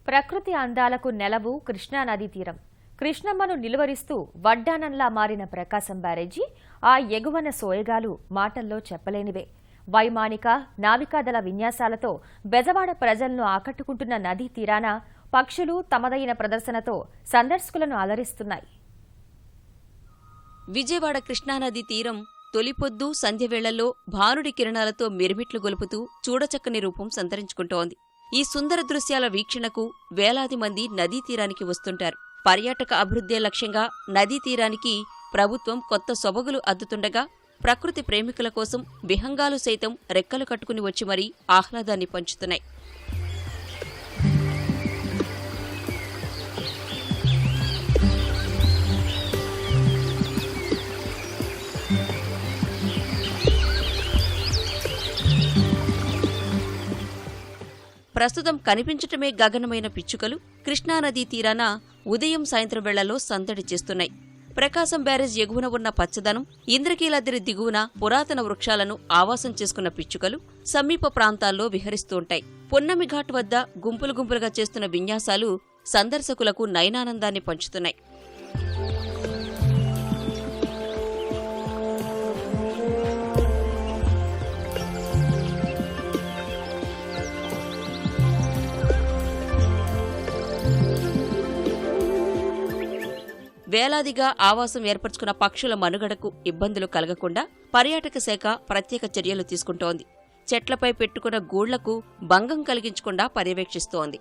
ప్రకృతి అందాలకు నెలవు కృష్ణానదీ తీరం. కృష్ణమ్మను నిలువరిస్తూ వడ్డానంలా మారిన ప్రకాశం బ్యారేజీ, ఆ ఎగువన సోయగాలు మాటల్లో చెప్పలేనివే. వైమానిక, నావికాదళ విన్యాసాలతో బెజవాడ ప్రజలను ఆకట్టుకుంటున్న నదీ తీరాన పక్షులు తమదైన ప్రదర్శనతో సందర్శకులను అలరిస్తున్నాయి. విజయవాడ కృష్ణానదీ తీరం తొలిపొద్దు సంధ్యవేళల్లో భానుడి కిరణాలతో మిరుమిట్లు గొలుపుతూ చూడచక్కని రూపం సంతరించుకుంటోంది. ఈ సుందర దృశ్యాల వీక్షణకు వేలాది మంది నదీ తీరానికి వస్తుంటారు. పర్యాటక అభివృద్ధే లక్ష్యంగా నదీ తీరానికి ప్రభుత్వం కొత్త సొబగులు అద్దుతుండగా ప్రకృతి ప్రేమికుల కోసం విహంగాలు సైతం రెక్కలు కట్టుకుని వచ్చి మరీ ఆహ్లాదాన్ని పంచుతున్నాయి. ప్రస్తుతం కనిపించటమే గగనమైన పిచ్చుకలు కృష్ణానదీ తీరాన ఉదయం సాయంత్రం వేళల్లో సందడి చేస్తున్నాయి. ప్రకాశం బ్యారేజ్ ఎగువన ఉన్న పచ్చదనం, ఇంద్రకీలాద్రి దిగువన పురాతన వృక్షాలను ఆవాసం చేసుకున్న పిచ్చుకలు సమీప ప్రాంతాల్లో విహరిస్తూంటాయి. పొన్నమిఘాట్ వద్ద గుంపులు గుంపులుగా చేస్తున్న విన్యాసాలు సందర్శకులకు నయనానందాన్ని పంచుతున్నాయి. వేలాదిగా ఆవాసం ఏర్పరచుకున్న పక్షుల మనుగడకు ఇబ్బందులు కలగకుండా పర్యాటక శాఖ ప్రత్యేక చర్యలు తీసుకుంటోంది. చెట్లపై పెట్టుకున్న గూళ్లకు భంగం కలిగించకుండా పర్యవేక్షిస్తోంది.